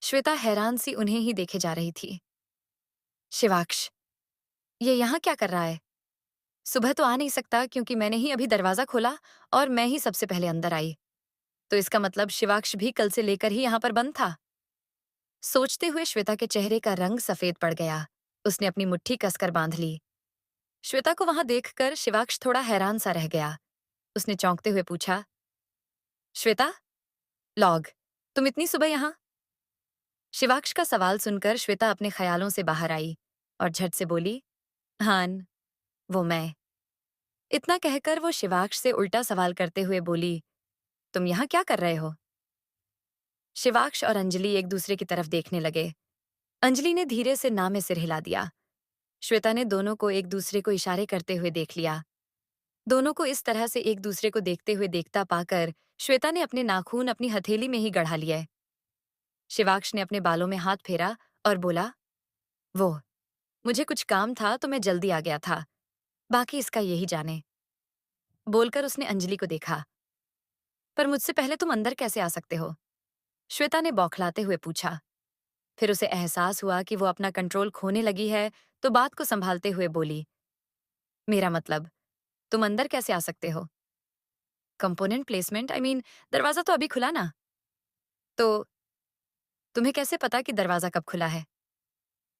श्वेता हैरान सी उन्हें ही देखे जा रही थी। शिवाक्ष, ये यहाँ क्या कर रहा है? सुबह तो आ नहीं सकता क्योंकि मैंने ही अभी दरवाजा खोला और मैं ही सबसे पहले अंदर आई। तो इसका मतलब शिवाक्ष भी कल से लेकर ही यहाँ पर बंद था। सोचते हुए श्वेता के चेहरे का रंग सफेद पड़ गया। उसने अपनी मुट्ठी कसकर बांध ली। श्वेता को वहां देखकर शिवाक्ष थोड़ा हैरान सा रह गया। उसने चौंकते हुए पूछा, श्वेता, लॉग, तुम इतनी सुबह यहाँ? शिवाक्ष का सवाल सुनकर श्वेता अपने ख्यालों से बाहर आई और झट से बोली, हान, वो मैं। इतना कहकर वो शिवाक्ष से उल्टा सवाल करते हुए बोली, तुम यहाँ क्या कर रहे हो? शिवाक्ष और अंजलि एक दूसरे की तरफ देखने लगे। अंजलि ने धीरे से ना में सिर हिला दिया। श्वेता ने दोनों को एक दूसरे को इशारे करते हुए देख लिया। दोनों को इस तरह से एक दूसरे को देखते हुए देखता पाकर श्वेता ने अपने नाखून अपनी हथेली में ही गढ़ा लिए। शिवाक्ष ने अपने बालों में हाथ फेरा और बोला, वो, मुझे कुछ काम था तो मैं जल्दी आ गया था, बाकी इसका यही जाने। बोलकर उसने अंजलि को देखा। पर मुझसे पहले तुम अंदर कैसे आ सकते हो? श्वेता ने बौखलाते हुए पूछा। फिर उसे एहसास हुआ कि वो अपना कंट्रोल खोने लगी है, तो बात को संभालते हुए बोली, मेरा मतलब, तुम अंदर कैसे आ सकते हो? कंपोनेंट प्लेसमेंट, आई मीन, दरवाजा तो अभी खुला ना। तो तुम्हें कैसे पता कि दरवाजा कब खुला है?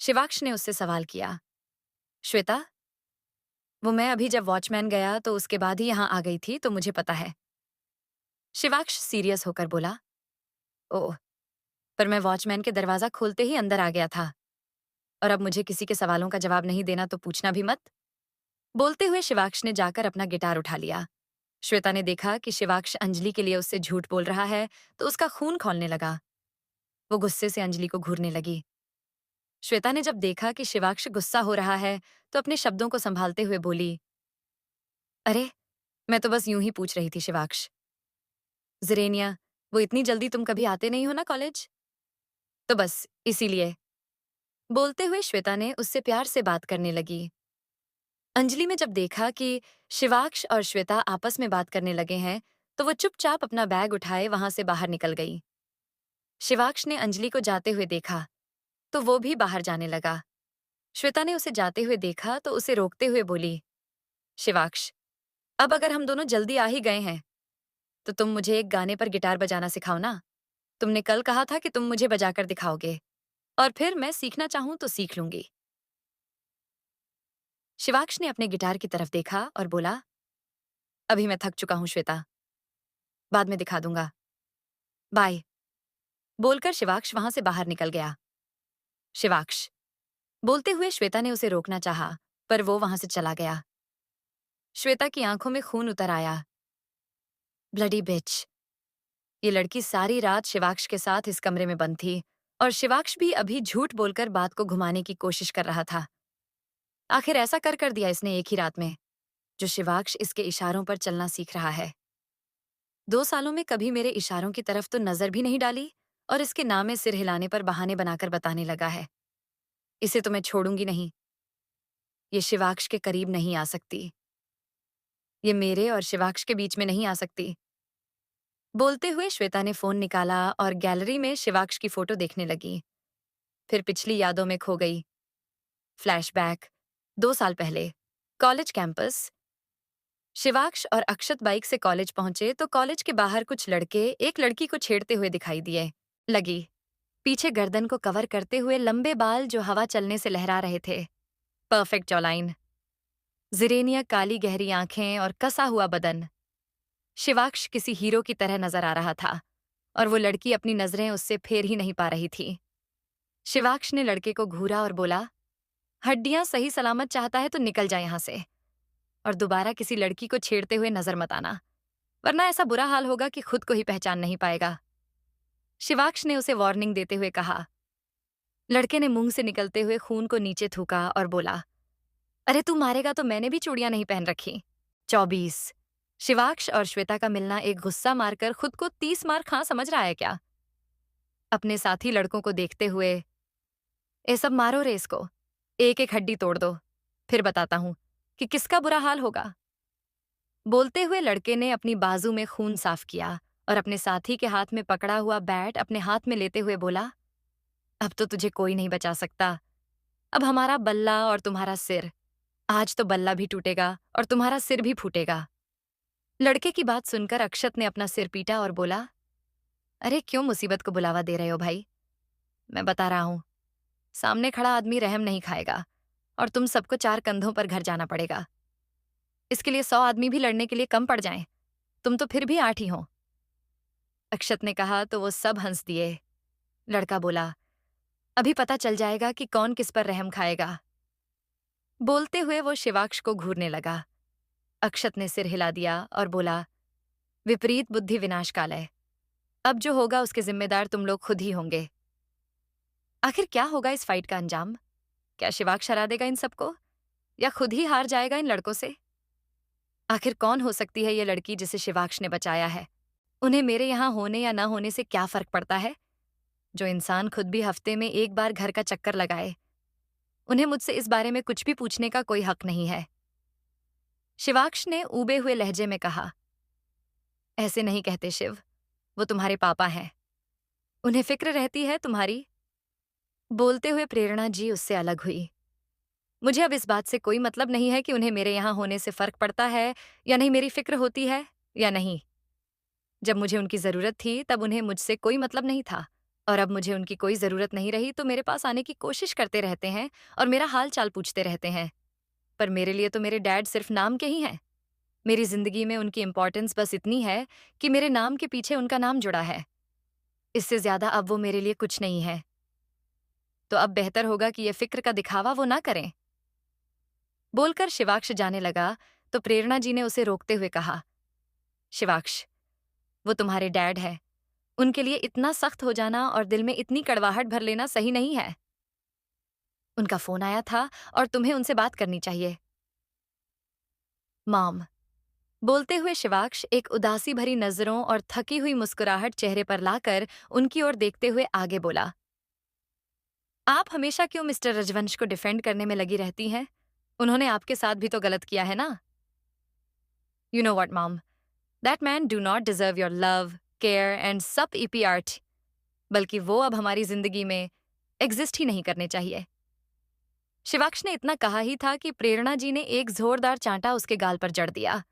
शिवाक्ष ने उससे सवाल किया। श्वेता, वो मैं अभी जब वॉचमैन गया तो उसके बाद ही यहाँ आ गई थी, तो मुझे पता है। शिवाक्ष सीरियस होकर बोला, ओह, पर मैं वॉचमैन के दरवाजा खोलते ही अंदर आ गया था। और अब मुझे किसी के सवालों का जवाब नहीं देना तो पूछना भी मत। बोलते हुए शिवाक्ष ने जाकर अपना गिटार उठा लिया। श्वेता ने देखा कि शिवाक्ष अंजलि के लिए उससे झूठ बोल रहा है, तो उसका खून खौलने लगा। वो गुस्से से अंजलि को घूरने लगी। श्वेता ने जब देखा कि शिवाक्ष गुस्सा हो रहा है, तो अपने शब्दों को संभालते हुए बोली, अरे, मैं तो बस यूं ही पूछ रही थी शिवाक्ष। ज़िरेनिया, वो इतनी जल्दी तुम कभी आते नहीं हो ना कॉलेज? तो बस इसीलिए। बोलते हुए श्वेता ने उससे प्यार से बात करने लगी। अंजलि में जब देखा कि शिवाक्ष और श्वेता आपस में बात करने लगे हैं, तो वो चुपचाप अपना बैग उठाए वहां से बाहर निकल गई। शिवाक्ष ने अंजलि को जाते हुए देखा, तो वो भी बाहर जाने लगा। श्वेता ने उसे जाते हुए देखा तो उसे रोकते हुए बोली, शिवाक्ष, अब अगर हम दोनों जल्दी आ ही गए हैं, तो तुम मुझे एक गाने पर गिटार बजाना सिखाओ ना। तुमने कल कहा था कि तुम मुझे बजाकर दिखाओगे, और फिर मैं सीखना चाहूं तो सीख लूंगी। शिवाक्ष ने अपने गिटार की तरफ देखा और बोला, अभी मैं थक चुका हूं श्वेता, बाद में दिखा दूंगा, बाय। बोलकर शिवाक्ष वहां से बाहर निकल गया। शिवाक्ष, बोलते हुए श्वेता ने उसे रोकना चाहा, पर वो वहां से चला गया। श्वेता की आंखों में खून उतर आया। ब्लडी बिच, ये लड़की सारी रात शिवाक्ष के साथ इस कमरे में बंद थी, और शिवाक्ष भी अभी झूठ बोलकर बात को घुमाने की कोशिश कर रहा था। आखिर ऐसा कर दिया इसने एक ही रात में, जो शिवाक्ष इसके इशारों पर चलना सीख रहा है। 2 सालों में कभी मेरे इशारों की तरफ तो नजर भी नहीं डाली, और इसके नाम में सिर हिलाने पर बहाने बनाकर बताने लगा है। इसे तो मैं छोड़ूंगी नहीं। ये शिवाक्ष के करीब नहीं आ सकती। ये मेरे और शिवाक्ष के बीच में नहीं आ सकती। बोलते हुए श्वेता ने फोन निकाला और गैलरी में शिवाक्ष की फोटो देखने लगी। फिर पिछली यादों में खो गई। फ्लैशबैक, 2 साल पहले, कॉलेज कैंपस। शिवाक्ष और अक्षत बाइक से कॉलेज पहुंचे तो कॉलेज के बाहर कुछ लड़के एक लड़की को छेड़ते हुए दिखाई दिए। लगी, पीछे गर्दन को कवर करते हुए लंबे बाल जो हवा चलने से लहरा रहे थे। परफेक्ट जॉलाइन, ज़िरेनिया काली गहरी आंखें और कसा हुआ बदन। शिवाक्ष किसी हीरो की तरह नजर आ रहा था, और वो लड़की अपनी नजरें उससे फेर ही नहीं पा रही थी। शिवाक्ष ने लड़के को घूरा और बोला, हड्डियां सही सलामत चाहता है तो निकल जा यहां से, और दोबारा किसी लड़की को छेड़ते हुए नजर मत आना, वरना ऐसा बुरा हाल होगा कि खुद को ही पहचान नहीं पाएगा। शिवाक्ष ने उसे वार्निंग देते हुए कहा। लड़के ने मुंह से निकलते हुए खून को नीचे थूका और बोला, अरे तू मारेगा तो मैंने भी चूड़ियां नहीं पहन रखी। 24। शिवाक्ष और श्वेता का मिलना एक गुस्सा मारकर खुद को 30 मार खां समझ रहा है क्या? अपने साथी लड़कों को देखते हुए, ए सब मारो रे इसको, एक एक हड्डी तोड़ दो, फिर बताता हूं कि किसका बुरा हाल होगा। बोलते हुए लड़के ने अपनी बाजू में खून साफ किया और अपने साथी के हाथ में पकड़ा हुआ बैट अपने हाथ में लेते हुए बोला, अब तो तुझे कोई नहीं बचा सकता। अब हमारा बल्ला और तुम्हारा सिर। आज तो बल्ला भी टूटेगा और तुम्हारा सिर भी फूटेगा। लड़के की बात सुनकर अक्षत ने अपना सिर पीटा और बोला, अरे क्यों मुसीबत को बुलावा दे रहे हो भाई? मैं बता रहा हूं, सामने खड़ा आदमी रहम नहीं खाएगा और तुम सबको 4 कंधों पर घर जाना पड़ेगा। इसके लिए 100 आदमी भी लड़ने के लिए कम पड़ जाएं। तुम तो फिर भी 8 ही हो। अक्षत ने कहा तो वो सब हंस दिए। लड़का बोला, अभी पता चल जाएगा कि कौन किस पर रहम खाएगा। बोलते हुए वो शिवाक्ष को घूरने लगा। अक्षत ने सिर हिला दिया और बोला, विपरीत बुद्धि विनाशकालय। अब जो होगा उसके जिम्मेदार तुम लोग खुद ही होंगे। आखिर क्या होगा इस फाइट का अंजाम? क्या शिवाक्ष हरा देगा इन सबको या खुद ही हार जाएगा इन लड़कों से? आखिर कौन हो सकती है ये लड़की जिसे शिवाक्ष ने बचाया है? उन्हें मेरे यहाँ होने या न होने से क्या फर्क पड़ता है? जो इंसान खुद भी हफ्ते में एक बार घर का चक्कर लगाए, उन्हें मुझसे इस बारे में कुछ भी पूछने का कोई हक नहीं है। शिवाक्ष ने ऊबे हुए लहजे में कहा, ऐसे नहीं कहते शिव, वो तुम्हारे पापा हैं। उन्हें फिक्र रहती है तुम्हारी। बोलते हुए प्रेरणा जी उससे अलग हुई। मुझे अब इस बात से कोई मतलब नहीं है कि उन्हें मेरे यहाँ होने से फर्क पड़ता है या नहीं, मेरी फिक्र होती है या नहीं। जब मुझे उनकी जरूरत थी तब उन्हें मुझसे कोई मतलब नहीं था, और अब मुझे उनकी कोई जरूरत नहीं रही तो मेरे पास आने की कोशिश करते रहते हैं और मेरा हाल चाल पूछते रहते हैं। पर मेरे लिए तो मेरे डैड सिर्फ नाम के ही हैं। मेरी जिंदगी में उनकी इंपॉर्टेंस बस इतनी है कि मेरे नाम के पीछे उनका नाम जुड़ा है। इससे ज्यादा अब वो मेरे लिए कुछ नहीं है। तो अब बेहतर होगा कि ये फिक्र का दिखावा वो ना करें। बोलकर शिवाक्ष जाने लगा तो प्रेरणा जी ने उसे रोकते हुए कहा, शिवाक्ष, वो तुम्हारे डैड है। उनके लिए इतना सख्त हो जाना और दिल में इतनी कड़वाहट भर लेना सही नहीं है। उनका फोन आया था और तुम्हें उनसे बात करनी चाहिए। मॉम। बोलते हुए शिवाक्ष एक उदासी भरी नजरों और थकी हुई मुस्कुराहट चेहरे पर लाकर उनकी ओर देखते हुए आगे बोला, आप हमेशा क्यों मिस्टर रजवंश को डिफेंड करने में लगी रहती हैं? उन्होंने आपके साथ भी तो गलत किया है ना? You know what mom, that man do not deserve your love, care and सब ईपी आर्ट। बल्कि वो अब हमारी जिंदगी में एग्जिस्ट ही नहीं करने चाहिए। शिवाक्ष ने इतना कहा ही था कि प्रेरणा जी ने एक जोरदार चांटा उसके गाल पर जड़ दिया।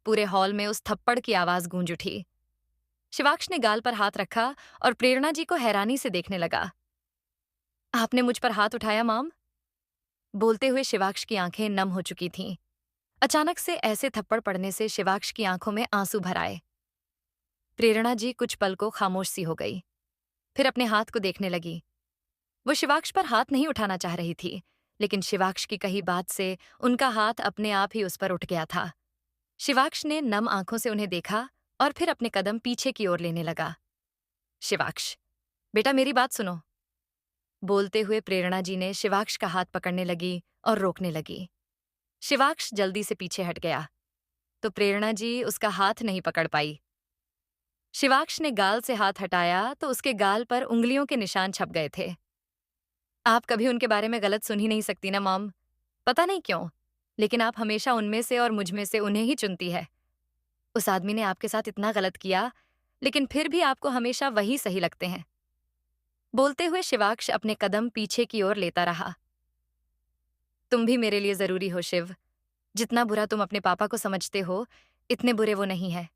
पूरे हॉल में उस थप्पड़ की आवाज गूंज उठी। शिवाक्ष ने गाल पर हाथ रखा और प्रेरणा जी को हैरानी से देखने लगा। आपने मुझ पर हाथ उठाया मॉम? बोलते हुए शिवाक्ष की आंखें नम हो चुकी थीं। अचानक से ऐसे थप्पड़ पड़ने से शिवाक्ष की आंखों में आंसू भर आए। प्रेरणा जी कुछ पल को खामोश सी हो गई, फिर अपने हाथ को देखने लगी। वो शिवाक्ष पर हाथ नहीं उठाना चाह रही थी, लेकिन शिवाक्ष की कही बात से उनका हाथ अपने आप ही उस पर उठ गया था। शिवाक्ष ने नम आंखों से उन्हें देखा और फिर अपने कदम पीछे की ओर लेने लगा। शिवाक्ष, बेटा मेरी बात सुनो। बोलते हुए प्रेरणा जी ने शिवाक्ष का हाथ पकड़ने लगी और रोकने लगी। शिवाक्ष जल्दी से पीछे हट गया, तो प्रेरणा जी उसका हाथ नहीं पकड़ पाई। शिवाक्ष ने गाल से हाथ हटाया तो उसके गाल पर उंगलियों के निशान छप गए थे। आप कभी उनके बारे में गलत सुन ही नहीं सकती ना मॉम। पता नहीं क्यों, लेकिन आप हमेशा उनमें से और मुझ में से उन्हें ही चुनती है। उस आदमी ने आपके साथ इतना गलत किया, लेकिन फिर भी आपको हमेशा वही सही लगते हैं। बोलते हुए शिवाक्ष अपने कदम पीछे की ओर लेता रहा। तुम भी मेरे लिए जरूरी हो शिव। जितना बुरा तुम अपने पापा को समझते हो, इतने बुरे वो नहीं है।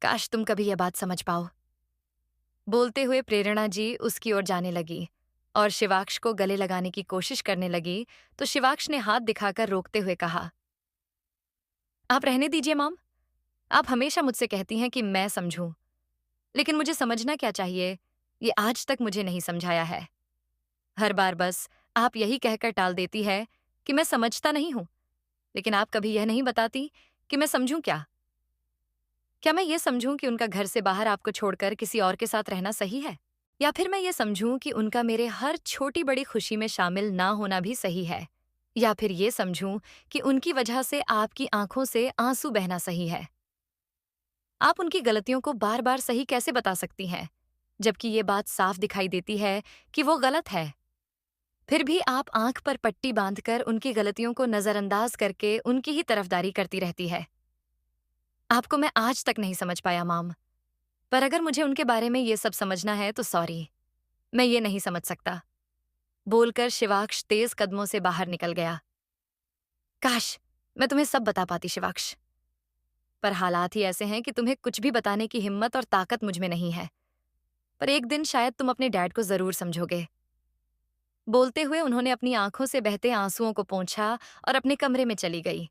काश तुम कभी यह बात समझ पाओ। बोलते हुए प्रेरणा जी उसकी ओर जाने लगी और शिवाक्ष को गले लगाने की कोशिश करने लगी, तो शिवाक्ष ने हाथ दिखाकर रोकते हुए कहा, आप रहने दीजिए मॉम। आप हमेशा मुझसे कहती हैं कि मैं समझूं, लेकिन मुझे समझना क्या चाहिए, ये आज तक मुझे नहीं समझाया है। हर बार बस आप यही कहकर टाल देती है कि मैं समझता नहीं हूं, लेकिन आप कभी यह नहीं बताती कि मैं समझूं क्या। क्या मैं ये समझूं कि उनका घर से बाहर आपको छोड़कर किसी और के साथ रहना सही है, या फिर मैं ये समझूं कि उनका मेरे हर छोटी बड़ी खुशी में शामिल ना होना भी सही है, या फिर ये समझूं कि उनकी वजह से आपकी आंखों से आंसू बहना सही है। आप उनकी गलतियों को बार बार सही कैसे बता सकती हैं, जबकि ये बात साफ दिखाई देती है कि वो गलत है। फिर भी आप आंख पर पट्टी बांधकर उनकी गलतियों को नजरअंदाज करके उनकी ही तरफदारी करती रहती है। आपको मैं आज तक नहीं समझ पाया मॉम, पर अगर मुझे उनके बारे में ये सब समझना है तो सॉरी। मैं ये नहीं समझ सकता, बोलकर शिवाक्ष तेज कदमों से बाहर निकल गया। काश मैं तुम्हें सब बता पाती शिवाक्ष, पर हालात ही ऐसे हैं कि तुम्हें कुछ भी बताने की हिम्मत और ताकत मुझ में नहीं है। पर एक दिन शायद तुम अपने डैड को जरूर समझोगे। बोलते हुए उन्होंने अपनी आंखों से बहते आंसुओं को पोंछा और अपने कमरे में चली गई।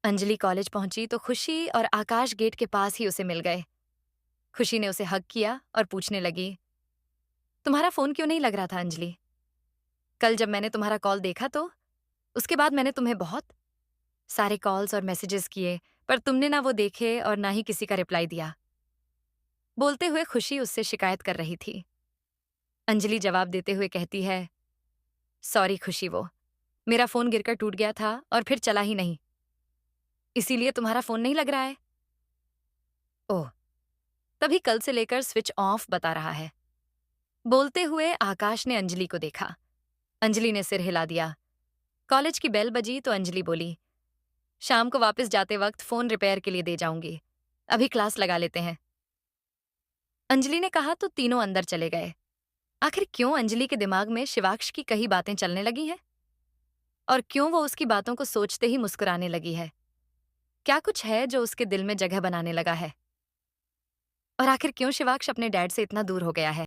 अंजलि कॉलेज पहुंची तो खुशी और आकाश गेट के पास ही उसे मिल गए। खुशी ने उसे हग किया और पूछने लगी, तुम्हारा फोन क्यों नहीं लग रहा था अंजलि? कल जब मैंने तुम्हारा कॉल देखा तो उसके बाद मैंने तुम्हें बहुत सारे कॉल्स और मैसेजेस किए, पर तुमने ना वो देखे और ना ही किसी का रिप्लाई दिया। बोलते हुए खुशी उससे शिकायत कर रही थी। अंजलि जवाब देते हुए कहती है, सॉरी खुशी, वो मेरा फोन गिरकर टूट गया था और फिर चला ही नहीं, इसीलिए तुम्हारा फोन नहीं लग रहा है। ओह, तभी कल से लेकर स्विच ऑफ बता रहा है। बोलते हुए आकाश ने अंजलि को देखा। अंजलि ने सिर हिला दिया। कॉलेज की बेल बजी तो अंजलि बोली, शाम को वापस जाते वक्त फोन रिपेयर के लिए दे जाऊंगी, अभी क्लास लगा लेते हैं। अंजलि ने कहा तो तीनों अंदर चले गए। आखिर क्यों अंजलि के दिमाग में शिवाक्ष की कई बातें चलने लगी हैं? और क्यों वो उसकी बातों को सोचते ही मुस्कुराने लगी है? क्या कुछ है जो उसके दिल में जगह बनाने लगा है? और आखिर क्यों शिवाक्ष अपने डैड से इतना दूर हो गया है?